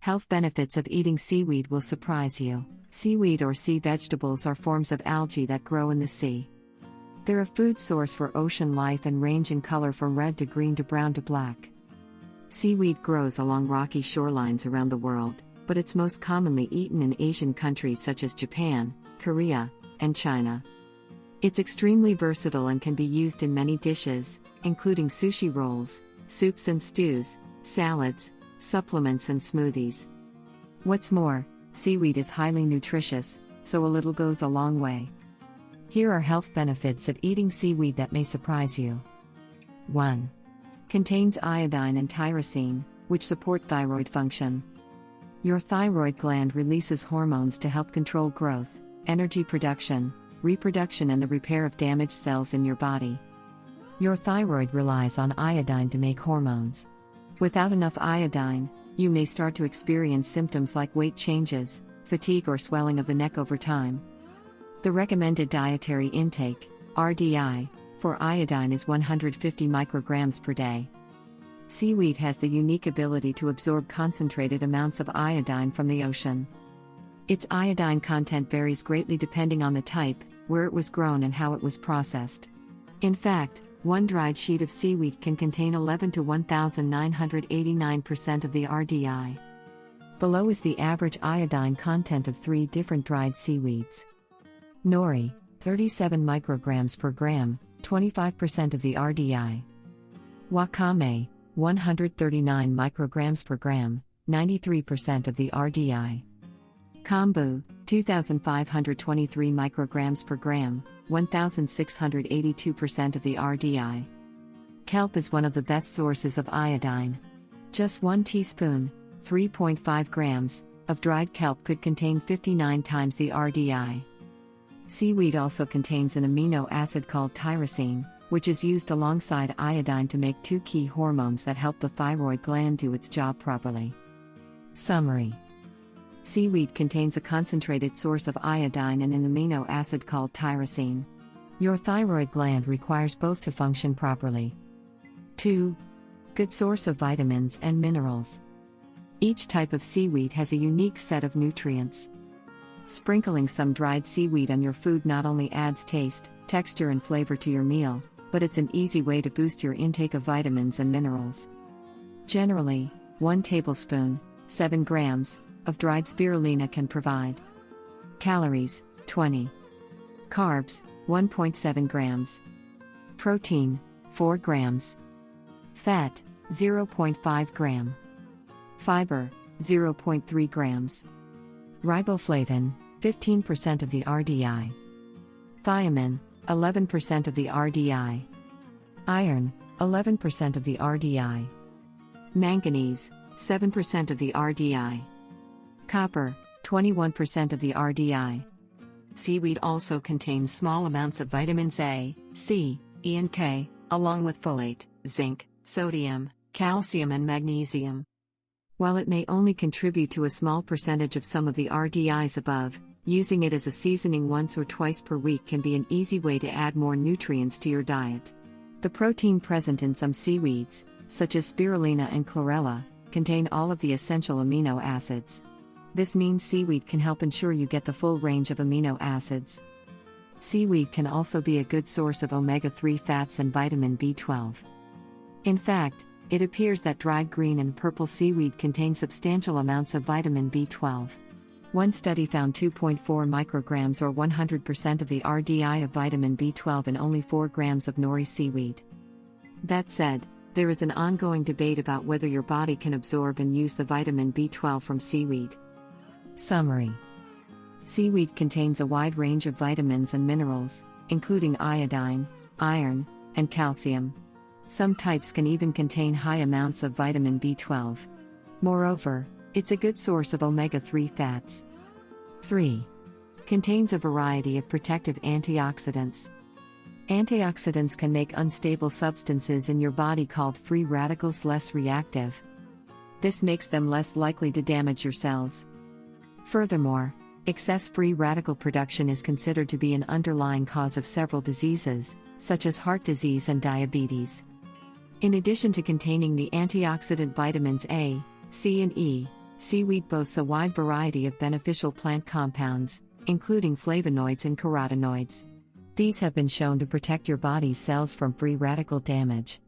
Health benefits of eating seaweed will surprise you. Seaweed or sea vegetables are forms of algae that grow in the sea. They're a food source for ocean life and range in color from red to green to brown to black. Seaweed grows along rocky shorelines around the world, but it's most commonly eaten in Asian countries such as Japan, Korea, and China. It's extremely versatile and can be used in many dishes, including sushi rolls, soups and stews, salads, supplements and smoothies. What's more, seaweed is highly nutritious, so a little goes a long way. Here are health benefits of eating seaweed that may surprise you. 1. Contains iodine and tyrosine, which support thyroid function. Your thyroid gland releases hormones to help control growth, energy production, reproduction and the repair of damaged cells in your body. Your thyroid relies on iodine to make hormones. Without enough iodine, you may start to experience symptoms like weight changes, fatigue or swelling of the neck over time. The recommended dietary intake, RDI, for iodine is 150 micrograms per day. Seaweed has the unique ability to absorb concentrated amounts of iodine from the ocean. Its iodine content varies greatly depending on the type, where it was grown and how it was processed. In fact, one dried sheet of seaweed can contain 11 to 1,989% of the RDI. Below is the average iodine content of 3 different dried seaweeds. Nori, 37 micrograms per gram, 25% of the RDI. Wakame, 139 micrograms per gram, 93% of the RDI. Kombu, 2,523 micrograms per gram, 1,682% of the RDI. Kelp is one of the best sources of iodine. Just 1 teaspoon, 3.5 grams, of dried kelp could contain 59 times the RDI. Seaweed also contains an amino acid called tyrosine, which is used alongside iodine to make 2 key hormones that help the thyroid gland do its job properly. Summary: seaweed contains a concentrated source of iodine and an amino acid called tyrosine. Your thyroid gland requires both to function properly. 2. Good source of vitamins and minerals. Each type of seaweed has a unique set of nutrients. Sprinkling some dried seaweed on your food not only adds taste, texture and flavor to your meal, but it's an easy way to boost your intake of vitamins and minerals. Generally, 1 tablespoon, 7 grams, of dried spirulina can provide calories, 20. Carbs, 1.7 grams. Protein, 4 grams. Fat, 0.5 gram. Fiber, 0.3 grams. Riboflavin, 15% of the RDI. Thiamine, 11% of the RDI. Iron, 11% of the RDI. Manganese, 7% of the RDI. Copper, 21% of the RDI. Seaweed also contains small amounts of vitamins A, C, E and K, along with folate, zinc, sodium, calcium and magnesium. While it may only contribute to a small percentage of some of the RDIs above, using it as a seasoning once or twice per week can be an easy way to add more nutrients to your diet. The protein present in some seaweeds, such as spirulina and chlorella, contain all of the essential amino acids. This means seaweed can help ensure you get the full range of amino acids. Seaweed can also be a good source of omega-3 fats and vitamin B12. In fact, it appears that dried green and purple seaweed contain substantial amounts of vitamin B12. One study found 2.4 micrograms or 100% of the RDI of vitamin B12 in only 4 grams of nori seaweed. That said, there is an ongoing debate about whether your body can absorb and use the vitamin B12 from seaweed. Summary: seaweed contains a wide range of vitamins and minerals, including iodine, iron, and calcium. Some types can even contain high amounts of vitamin B12. Moreover, it's a good source of omega-3 fats. 3. Contains a variety of protective antioxidants. Antioxidants can make unstable substances in your body called free radicals less reactive. This makes them less likely to damage your cells. Furthermore, excess free radical production is considered to be an underlying cause of several diseases, such as heart disease and diabetes. In addition to containing the antioxidant vitamins A, C and E, Seaweed boasts a wide variety of beneficial plant compounds, including flavonoids and carotenoids. These have been shown to protect your body's cells from free radical damage.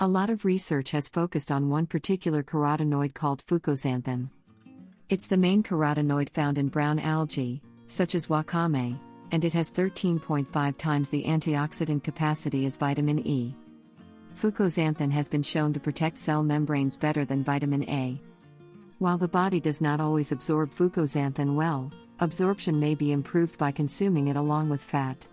A lot of research has focused on one particular carotenoid called fucoxanthin. It's the main carotenoid found in brown algae, such as wakame, and it has 13.5 times the antioxidant capacity as vitamin E. Fucoxanthin has been shown to protect cell membranes better than vitamin A. While the body does not always absorb fucoxanthin well, absorption may be improved by consuming it along with fat.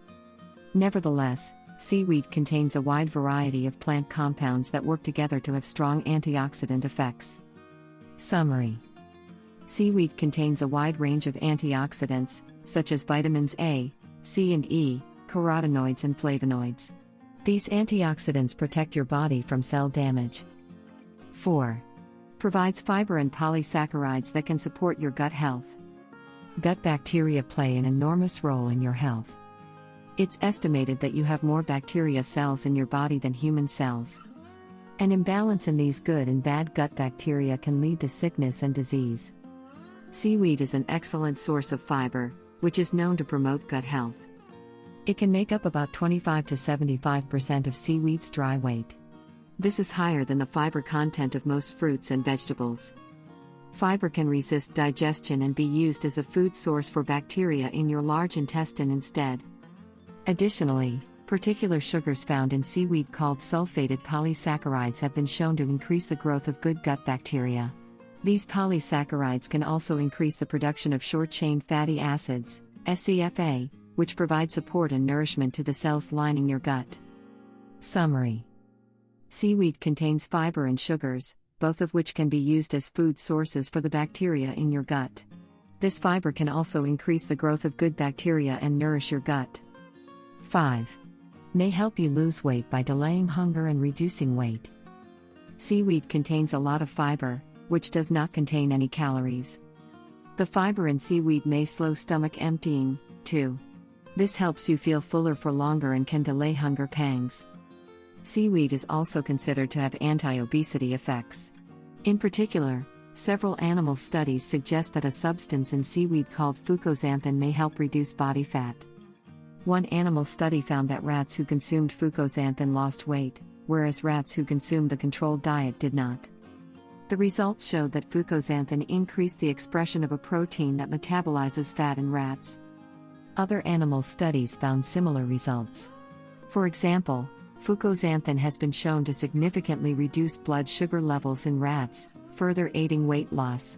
Nevertheless, seaweed contains a wide variety of plant compounds that work together to have strong antioxidant effects. Summary: seaweed contains a wide range of antioxidants, such as vitamins A, C and E, carotenoids and flavonoids. These antioxidants protect your body from cell damage. 4. Provides fiber and polysaccharides that can support your gut health. Gut bacteria play an enormous role in your health. It's estimated that you have more bacteria cells in your body than human cells. An imbalance in these good and bad gut bacteria can lead to sickness and disease. Seaweed is an excellent source of fiber, which is known to promote gut health. It can make up about 25 to 75% of seaweed's dry weight. This is higher than the fiber content of most fruits and vegetables. Fiber can resist digestion and be used as a food source for bacteria in your large intestine instead. Additionally, particular sugars found in seaweed called sulfated polysaccharides have been shown to increase the growth of good gut bacteria. These polysaccharides can also increase the production of short-chain fatty acids, SCFA, which provide support and nourishment to the cells lining your gut. Summary: seaweed contains fiber and sugars, both of which can be used as food sources for the bacteria in your gut. This fiber can also increase the growth of good bacteria and nourish your gut. 5. May help you lose weight by delaying hunger and reducing weight. Seaweed contains a lot of fiber, which does not contain any calories. The fiber in seaweed may slow stomach emptying, too. This helps you feel fuller for longer and can delay hunger pangs. Seaweed is also considered to have anti-obesity effects. In particular, several animal studies suggest that a substance in seaweed called fucoxanthin may help reduce body fat. One animal study found that rats who consumed fucoxanthin lost weight, whereas rats who consumed the controlled diet did not. The results showed that fucoxanthin increased the expression of a protein that metabolizes fat in rats. Other animal studies found similar results. For example, fucoxanthin has been shown to significantly reduce blood sugar levels in rats, further aiding weight loss.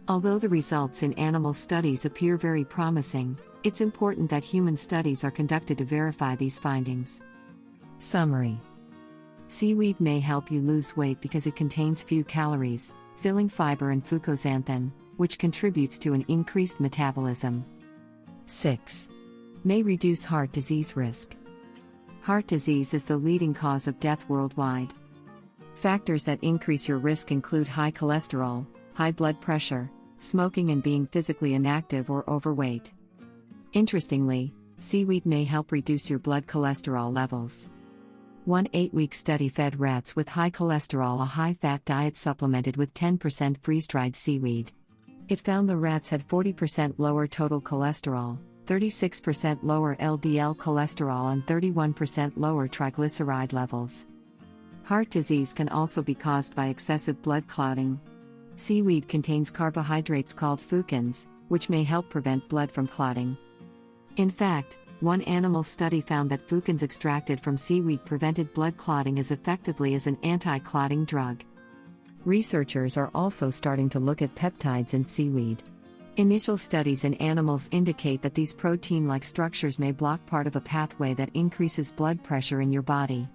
Although the results in animal studies appear very promising, it's important that human studies are conducted to verify these findings. Summary: seaweed may help you lose weight because it contains few calories, filling fiber and fucoxanthin, which contributes to an increased metabolism. 6. May reduce heart disease risk. Heart disease is the leading cause of death worldwide. Factors that increase your risk include high cholesterol, high blood pressure, smoking, and being physically inactive or overweight. Interestingly, seaweed may help reduce your blood cholesterol levels. One 8-week study fed rats with high cholesterol a high-fat diet supplemented with 10% freeze-dried seaweed. It found the rats had 40% lower total cholesterol, 36% lower LDL cholesterol and 31% lower triglyceride levels. Heart disease can also be caused by excessive blood clotting. Seaweed contains carbohydrates called fucins, which may help prevent blood from clotting. In fact, one animal study found that fucins extracted from seaweed prevented blood clotting as effectively as an anti-clotting drug. Researchers are also starting to look at peptides in seaweed. Initial studies in animals indicate that these protein-like structures may block part of a pathway that increases blood pressure in your body.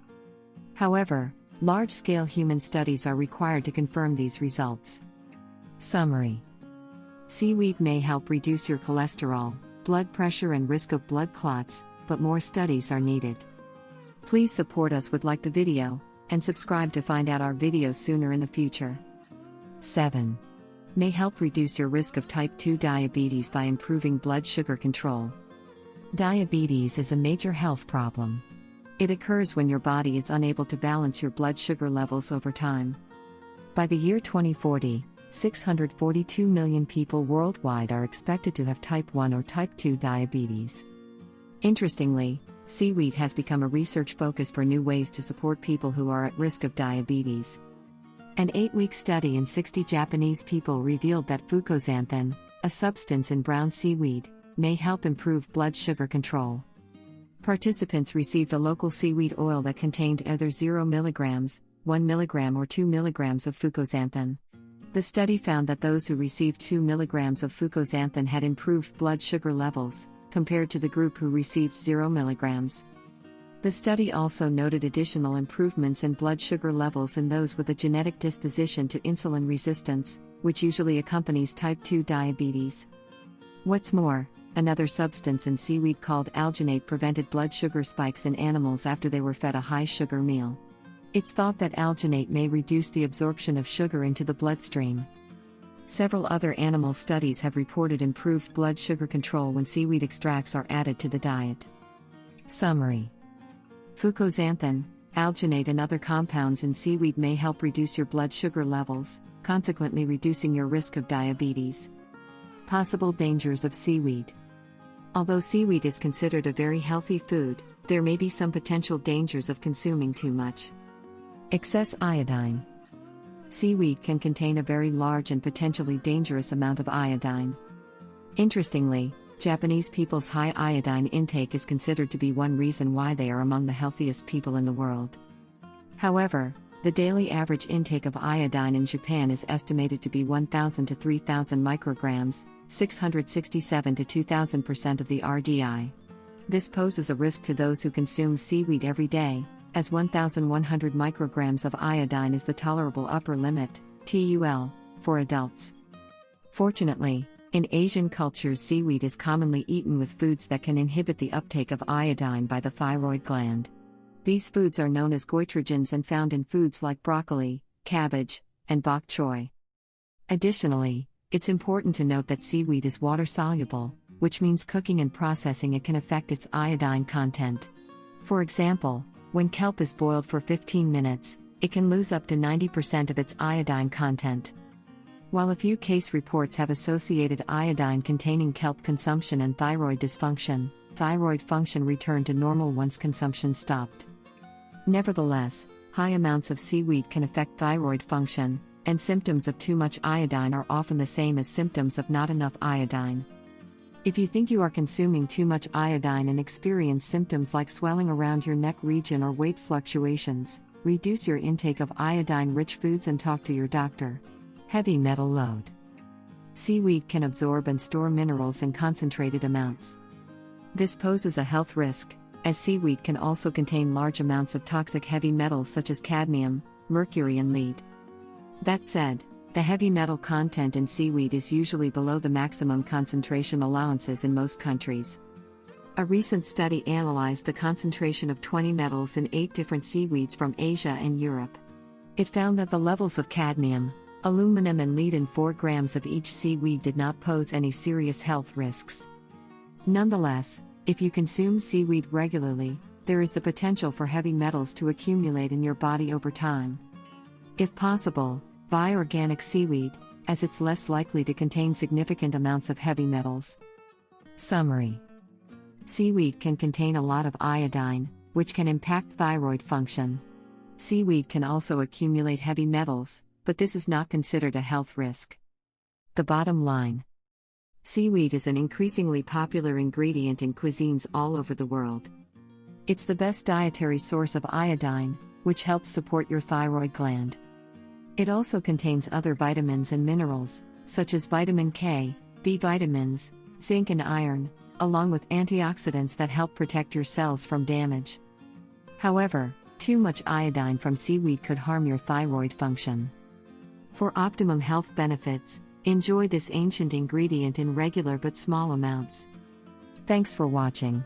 However, large-scale human studies are required to confirm these results. Summary: seaweed may help reduce your cholesterol, blood pressure and risk of blood clots, but more studies are needed. Please support us with like the video, and subscribe to find out our videos sooner in the future. 7. May help reduce your risk of type 2 diabetes by improving blood sugar control. Diabetes is a major health problem. It occurs when your body is unable to balance your blood sugar levels over time. By the year 2040, 642 million people worldwide are expected to have type 1 or type 2 diabetes. Interestingly, seaweed has become a research focus for new ways to support people who are at risk of diabetes. An 8-week study in 60 Japanese people revealed that fucoxanthin, a substance in brown seaweed, may help improve blood sugar control. Participants received a local seaweed oil that contained either 0 mg, 1 mg or 2 mg of fucoxanthin. The study found that those who received 2 mg of fucoxanthin had improved blood sugar levels, compared to the group who received 0 mg. The study also noted additional improvements in blood sugar levels in those with a genetic disposition to insulin resistance, which usually accompanies type 2 diabetes. What's more, another substance in seaweed called alginate prevented blood sugar spikes in animals after they were fed a high-sugar meal. It's thought that alginate may reduce the absorption of sugar into the bloodstream. Several other animal studies have reported improved blood sugar control when seaweed extracts are added to the diet. Summary: fucoxanthin, alginate and other compounds in seaweed may help reduce your blood sugar levels, consequently reducing your risk of diabetes. Possible dangers of seaweed. Although seaweed is considered a very healthy food, there may be some potential dangers of consuming too much. Excess iodine. Seaweed can contain a very large and potentially dangerous amount of iodine. Interestingly, Japanese people's high iodine intake is considered to be one reason why they are among the healthiest people in the world. However, the daily average intake of iodine in Japan is estimated to be 1,000 to 3,000 micrograms, 667 to 2,000% of the RDI. This poses a risk to those who consume seaweed every day, as 1,100 micrograms of iodine is the tolerable upper limit, TUL, for adults. Fortunately, in Asian cultures seaweed is commonly eaten with foods that can inhibit the uptake of iodine by the thyroid gland. These foods are known as goitrogens and found in foods like broccoli, cabbage, and bok choy. Additionally, it's important to note that seaweed is water-soluble, which means cooking and processing it can affect its iodine content. For example, when kelp is boiled for 15 minutes, it can lose up to 90% of its iodine content. While a few case reports have associated iodine-containing kelp consumption and thyroid dysfunction, thyroid function returned to normal once consumption stopped. Nevertheless, high amounts of seaweed can affect thyroid function, and symptoms of too much iodine are often the same as symptoms of not enough iodine. If you think you are consuming too much iodine and experience symptoms like swelling around your neck region or weight fluctuations, reduce your intake of iodine-rich foods and talk to your doctor. Heavy metal load. Seaweed can absorb and store minerals in concentrated amounts. This poses a health risk, as seaweed can also contain large amounts of toxic heavy metals such as cadmium, mercury and lead. That said, the heavy metal content in seaweed is usually below the maximum concentration allowances in most countries. A recent study analyzed the concentration of 20 metals in 8 different seaweeds from Asia and Europe. It found that the levels of cadmium, aluminum and lead in 4 grams of each seaweed did not pose any serious health risks. Nonetheless, if you consume seaweed regularly, there is the potential for heavy metals to accumulate in your body over time. If possible, buy organic seaweed, as it's less likely to contain significant amounts of heavy metals. Summary: seaweed can contain a lot of iodine, which can impact thyroid function. Seaweed can also accumulate heavy metals, but this is not considered a health risk. The bottom line: seaweed is an increasingly popular ingredient in cuisines all over the world. It's the best dietary source of iodine, which helps support your thyroid gland. It also contains other vitamins and minerals, such as vitamin K, B vitamins, zinc and iron, along with antioxidants that help protect your cells from damage. However, too much iodine from seaweed could harm your thyroid function. For optimum health benefits, enjoy this ancient ingredient in regular but small amounts. Thanks for watching.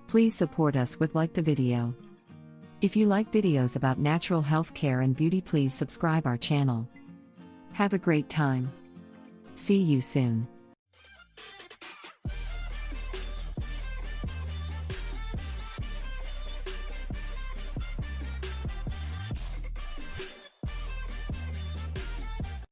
Please support us with like the video. If you like videos about natural health care and beauty, please subscribe our channel. Have a great time. See you soon.